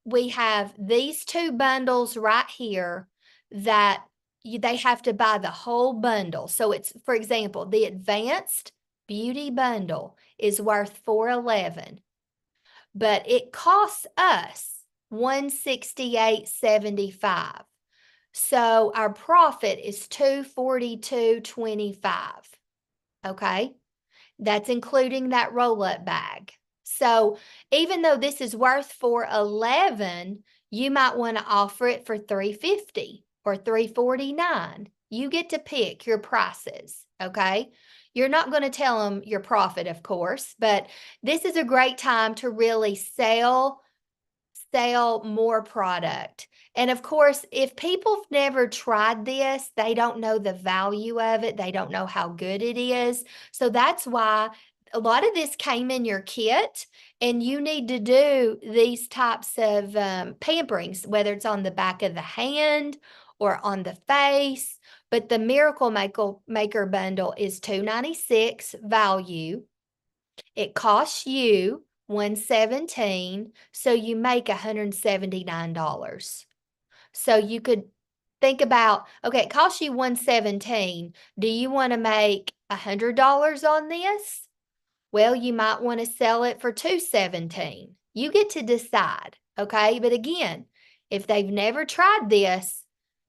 these 2 bundles right here that they have to buy the whole bundle. So it's, for example, the advanced beauty bundle is worth $411, but it costs us $168.75. So our profit is $242.25. Okay? That's including that roll-up bag. So even though this is worth $411, you might want to offer it for $350 or $349. You get to pick your prices, okay? You're not going to tell them your profit, of course, but this is a great time to really sell more product. And of course, if people have never tried this, they don't know the value of it. They don't know how good it is. So that's why a lot of this came in your kit, and you need to do these types of pamperings, whether it's on the back of the hand or on the face. But the Miracle Maker bundle is $296 value. It costs you $117, so you make $179. So you could think about, okay, it costs you $117. Do you want to make $100 on this? Well, you might want to sell it for $217. You get to decide, okay? But again, if they've never tried this,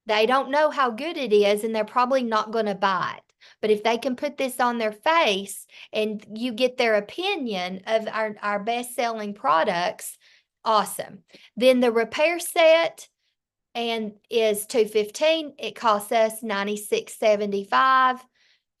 they don't know how good it is, and they're probably not going to buy it. But if they can put this on their face and you get their opinion of our best-selling products, awesome. Then the repair set and is $215. It costs us $96.75.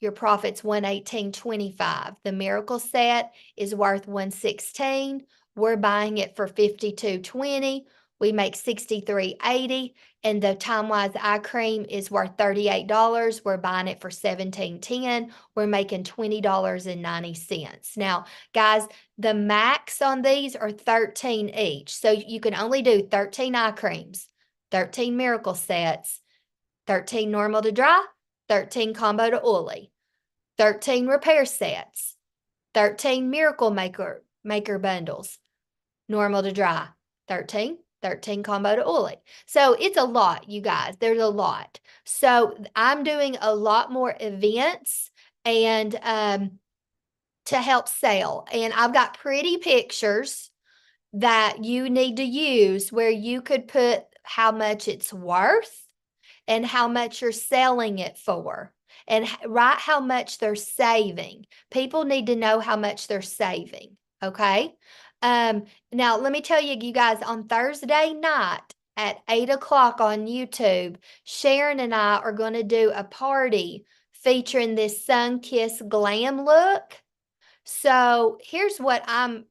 Your profit's $118.25. The Miracle set is worth $116. We're buying it for $52.20. We make $63.80, and the Time-Wise eye cream is worth $38. We're buying it for $17.10. We're making $20.90. Now, guys, the max on these are $13 each. So you can only do 13 eye creams, 13 Miracle sets, 13 normal to dry, 13 combo to oily, 13 repair sets, 13 Miracle Maker bundles, normal to dry, 13 combo to oily. So it's a lot, you guys. There's a lot. So I'm doing a lot more events and to help sell. And I've got pretty pictures that you need to use where you could put how much it's worth and how much you're selling it for, and write how much they're saving. People need to know how much they're saving, okay? Now, let me tell you, you guys, on Thursday night at 8 o'clock on YouTube, Sharon and I are going to do a party featuring this sun-kissed glam look. So here's what I'm,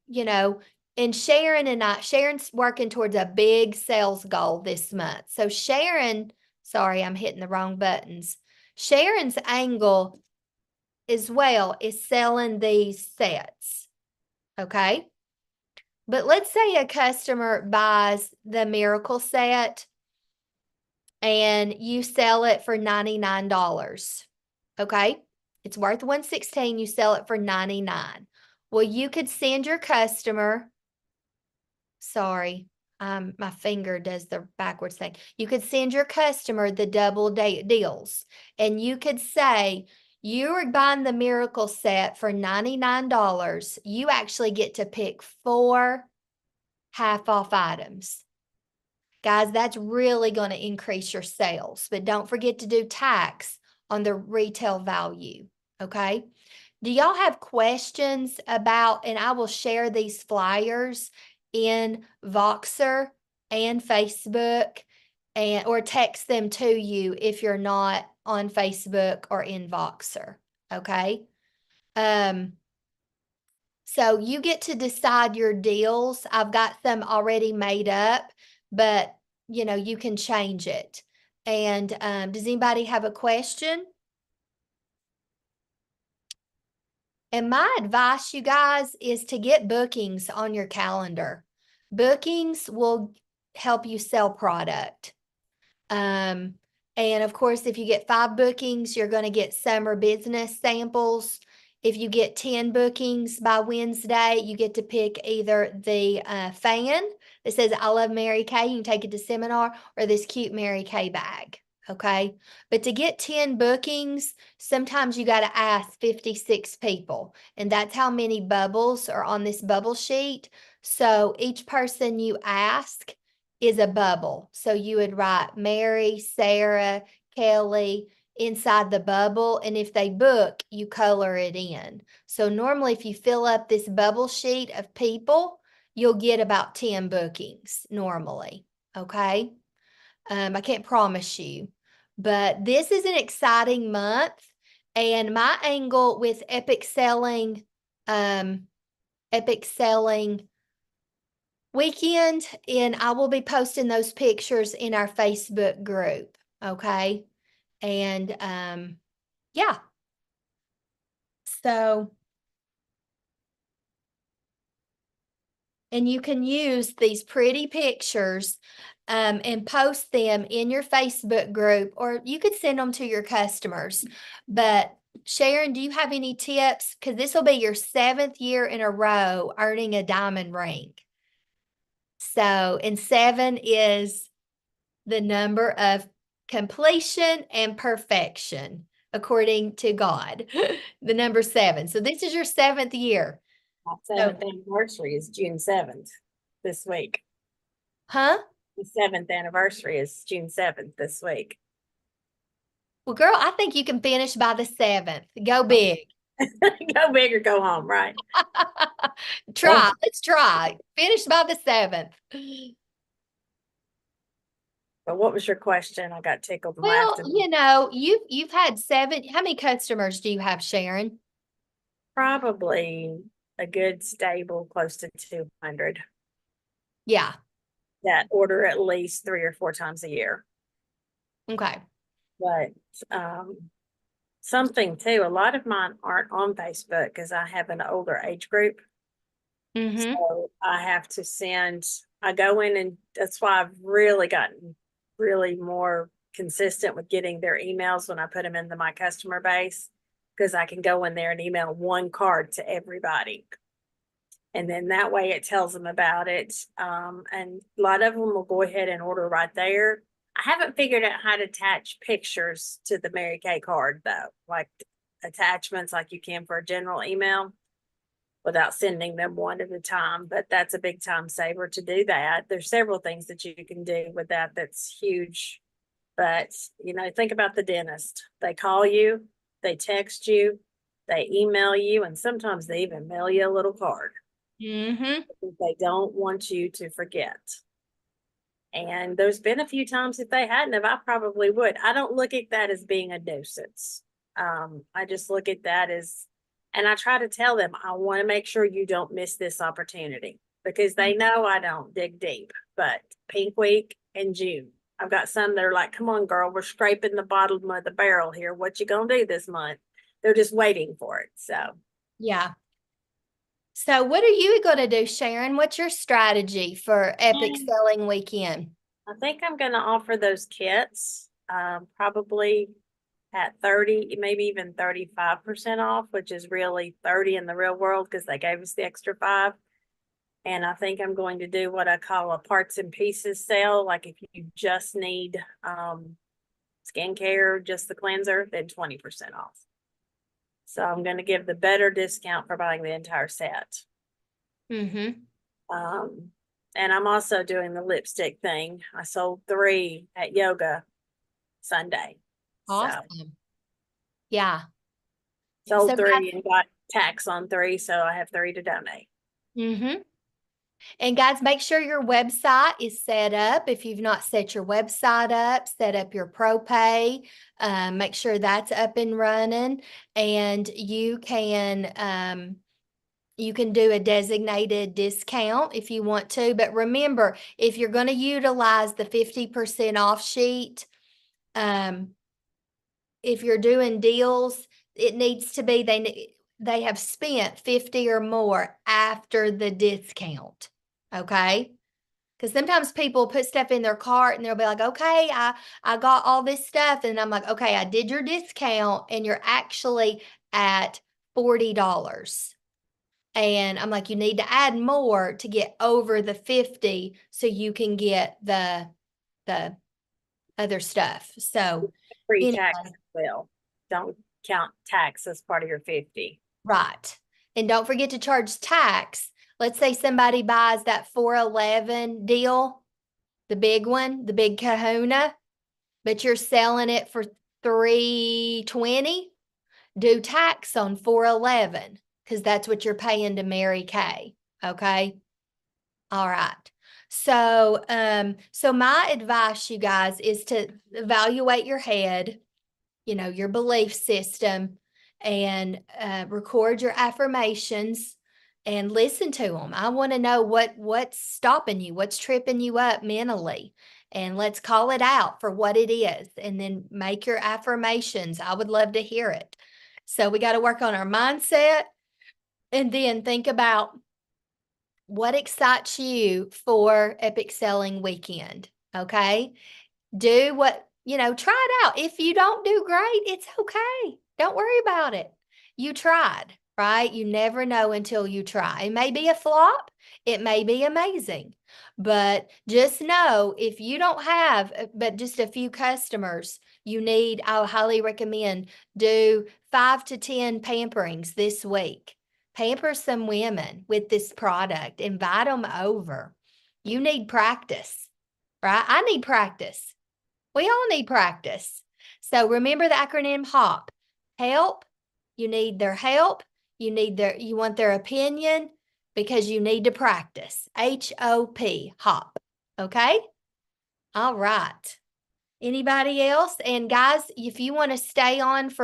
and Sharon's working towards a big sales goal this month. So sorry, I'm hitting the wrong buttons. Sharon's angle as well is selling these sets. Okay. But let's say a customer buys the Miracle set and you sell it for $99. Okay. It's worth $116. You sell it for $99. Well, you could send your customer, sorry, my finger does the backwards thing. You could send your customer the double deals, and you could say, you are buying the Miracle set for $99. You actually get to pick 4 half-off items. Guys, that's really going to increase your sales, but don't forget to do tax on the retail value, okay? Do y'all have questions about, and I will share these flyers in Voxer and Facebook, or text them to you if you're not on Facebook or in Voxer, okay? So you get to decide your deals. I've got them already made up, but you can change it. And does anybody have a question? And my advice, you guys, is to get bookings on your calendar. Bookings will help you sell product. And of course, if you get 5 bookings, you're going to get summer business samples. If you get 10 bookings by Wednesday, you get to pick either the fan that says, I love Mary Kay. You can take it to seminar, or this cute Mary Kay bag. Okay. But to get 10 bookings, sometimes you got to ask 56 people. And that's how many bubbles are on this bubble sheet. So each person you ask is a bubble. So you would write Mary, Sarah, Kelly inside the bubble. And if they book, you color it in. So normally if you fill up this bubble sheet of people, you'll get about 10 bookings normally. Okay. I can't promise you, but this is an exciting month. And my angle with Epic Selling weekend, and I will be posting those pictures in our Facebook group. Okay. And yeah. So, and you can use these pretty pictures and post them in your Facebook group, or you could send them to your customers. But Sharon, do you have any tips? Because this will be your 7th year in a row earning a diamond ring. So, and 7 is the number of completion and perfection, according to God, the number 7. So this is your 7th year. My 7th anniversary is June 7th this week. Huh? The 7th anniversary is June 7th this week. Well, girl, I think you can finish by the 7th. Go big. Go big or go home, right? Try. Let's try. Finish by the 7th. But what was your question? I got tickled and Well, laughed. you've had 7. How many customers do you have, Sharon? Probably a good stable close to 200 Yeah. that order at least 3 or 4 times a year. Okay. But something too, a lot of mine aren't on Facebook because I have an older age group. Mm-hmm. So I go in, and that's why I've really gotten really more consistent with getting their emails when I put them into my customer base, because I can go in there and email one card to everybody. And then that way it tells them about it. And a lot of them will go ahead and order right there. I haven't figured out how to attach pictures to the Mary Kay card though, like attachments like you can for a general email, without sending them one at a time. But that's a big time saver to do that. There's several things that you can do with that that's huge. But think about the dentist. They call you, they text you, they email you, and sometimes they even mail you a little card. Mm-hmm. They don't want you to forget. And there's been a few times if they hadn't, I probably would. I don't look at that as being a nuisance. I just look at that as, and I try to tell them, I want to make sure you don't miss this opportunity because they know I don't dig deep. But Pink Week in June, I've got some that are like, come on, girl, we're scraping the bottom of the barrel here. What you gonna do this month? They're just waiting for it. So Yeah. So what are you going to do, Sharon? What's your strategy for Epic Selling Weekend? I think I'm gonna offer those kits, probably at 30, maybe even 35% off, which is really 30 in the real world because they gave us the extra 5. And I think I'm going to do what I call a parts and pieces sale. Like if you just need skincare, just the cleanser, then 20% off. So I'm going to give the better discount for buying the entire set. Mm-hmm. And I'm also doing the lipstick thing. I sold 3 at yoga Sunday. Awesome. So, Yeah. sold So 3 and got tax on 3. So I have 3 to donate. Mm-hmm. And guys, make sure your website is set up. If you've not set your website up, set up your ProPay. Make sure that's up and running. And you can do a designated discount if you want to. But remember, if you're going to utilize the 50% off sheet, if you're doing deals, it needs to be they have spent 50 or more after the discount. Okay? Because sometimes people put stuff in their cart and they'll be like, okay, I got all this stuff. And I'm like, okay, I did your discount and you're actually at $40. And I'm like, you need to add more to get over the 50 so you can get the other stuff. So Pre-tax anyway, as well. Don't count tax as part of your 50. right. And don't forget to charge tax. Let's say somebody buys that 411 deal, the big one, the big kahuna, but you're selling it for 320. Do tax on 411 because that's what you're paying to Mary Kay. Okay. All right. So, so my advice, you guys, is to evaluate your head, your belief system, and record your affirmations and listen to them. I want to know what's stopping you, what's tripping you up mentally, and let's call it out for what it is, and then make your affirmations. I would love to hear it. So we got to work on our mindset, and then think about what excites you for Epic Selling Weekend. Okay. Do try it out. If you don't do great, it's okay. Don't worry about it. You tried, right? You never know until you try. It may be a flop. It may be amazing. But just know if you don't have but just a few customers, I highly recommend do 5 to 10 pamperings this week. Pamper some women with this product. Invite them over. You need practice, right? I need practice. We all need practice. So remember the acronym HOP. Help. You need their help. You want their opinion because you need to practice. HOP, HOP. Okay? All right. Anybody else? And guys, if you want to stay on for